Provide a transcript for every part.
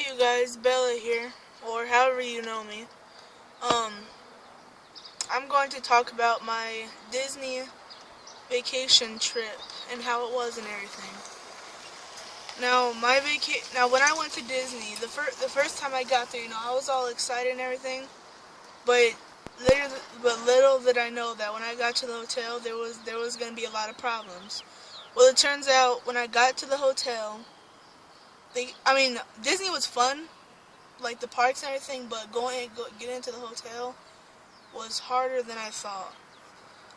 you guys? Bella here, or however you know me. Um, I'm going to talk about my Disney vacation trip and how it was and everything. Now when I went to Disney, the first time I got there, I was all excited and everything, but little did I know that when I got to the hotel, there was going to be a lot of problems. Well, it turns out when I got to the hotel, Disney was fun, like the parks and everything, but get into the hotel was harder than I thought.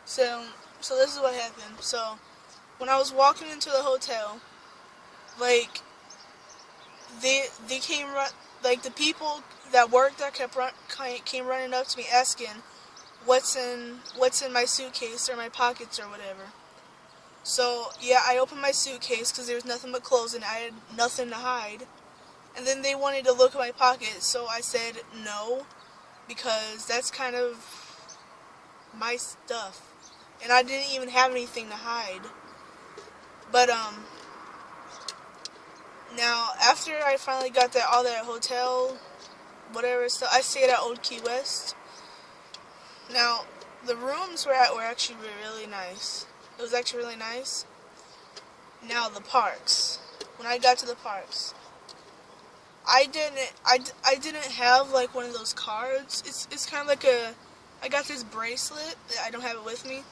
So, so this is what happened. So, when I was walking into the hotel, like they came like the people that worked there came running up to me asking what's in my suitcase or my pockets or whatever. So yeah, I opened my suitcase because there was nothing but clothes and I had nothing to hide. And then they wanted to look at my pockets, so I said no, because that's kind of my stuff. And I didn't even have anything to hide. But, now, after I finally got all that hotel, whatever stuff, I stayed at Old Key West. Now, the rooms were actually really nice. It was actually really nice. Now, the parks. When I got to the parks, I didn't have like one of those cards. It's kind of like I got this bracelet. I don't have it with me,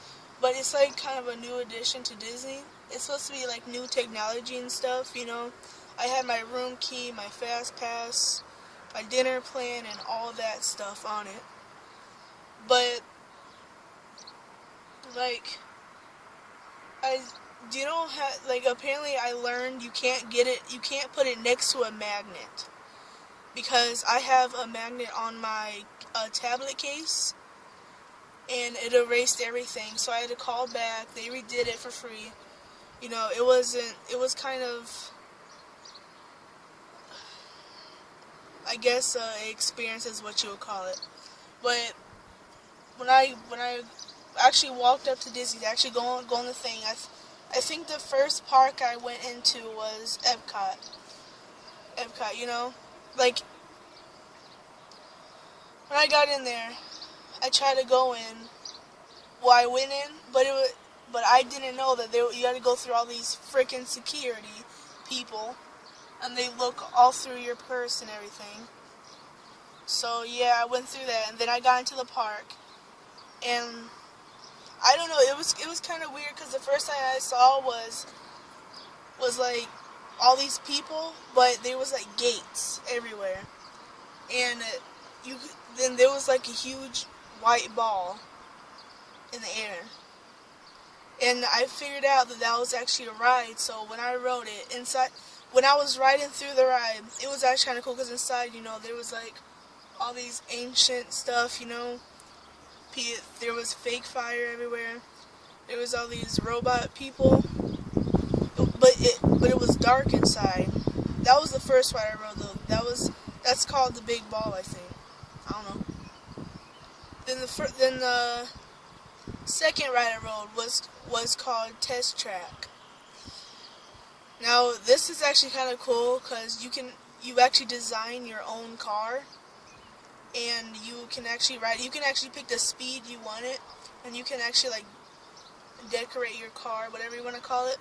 but it's like kind of a new addition to Disney. It's supposed to be like new technology and stuff, I had my room key, my fast pass, my dinner plan, and all that stuff on it. But like apparently I learned you can't put it next to a magnet, because I have a magnet on my tablet case, and it erased everything, so I had to call back. They redid it for free. It was kind of, I guess, experience is what you would call it. But when I actually walked up to Disney to actually go on the thing, I think the first park I went into was Epcot. Like, when I got in there, I tried to go in. Well, I went in, but I didn't know that you had to go through all these freaking security people, and they look all through your purse and everything. So yeah, I went through that, and then I got into the park, and I don't know, it was kind of weird, because the first thing I saw was like all these people, but there was like gates everywhere, and then there was like a huge white ball in the air, and I figured out that was actually a ride. So when I rode it inside, when I was riding through the ride, it was actually kind of cool, because inside, there was like all these ancient stuff, there was fake fire everywhere. There was all these robot people, but it was dark inside. That was the first ride I rode though. That's called the Big Ball, I think. I don't know. Then the second ride I rode was called Test Track. Now this is actually kind of cool, because you actually design your own car, and you can actually pick the speed you want it, and you can actually like decorate your car, whatever you want to call it.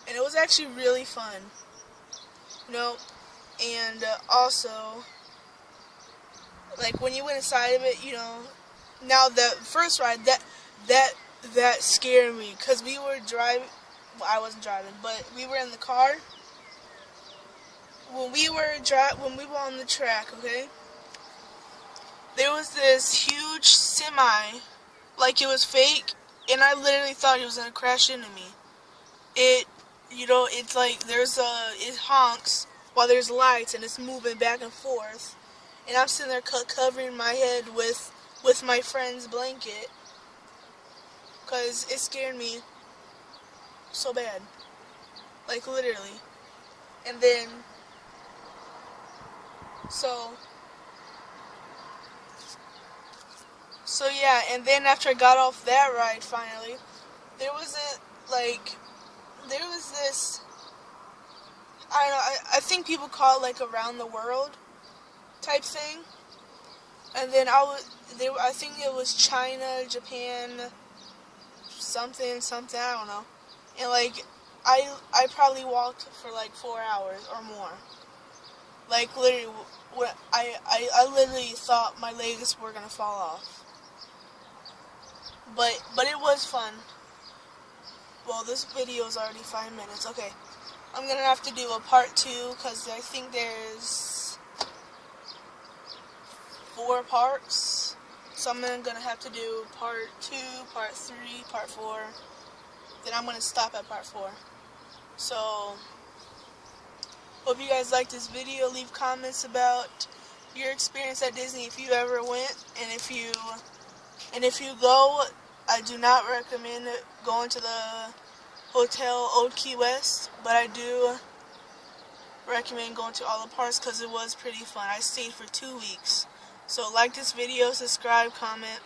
And it was actually really fun, and also, like, when you went inside of it, now the first ride, that scared me, because we were driving. Well, I wasn't driving, but we were in the car when we were on the track. Okay, there was this huge semi, like it was fake, and I literally thought he was gonna crash into me. It's like it honks while there's lights, and it's moving back and forth, and I'm sitting there covering my head with my friend's blanket, because it scared me so bad, like literally. And then so yeah, and then after I got off that ride finally, there was this, I don't know, I think people call it like around the world type thing. And then I think it was China, Japan, something, I don't know. And like, I probably walked for like 4 hours or more. Like literally, I literally thought my legs were gonna fall off. But it was fun. Well, this video is already 5 minutes. Okay, I'm gonna have to do a part 2 because I think there's 4 parts. So I'm gonna have to do part 2, part 3, part 4. Then I'm gonna stop at part 4. So hope you guys liked this video. Leave comments about your experience at Disney if you ever went, and if you go, I do not recommend going to the Hotel Old Key West, but I do recommend going to all the parks because it was pretty fun. I stayed for 2 weeks. So like this video, subscribe, comment.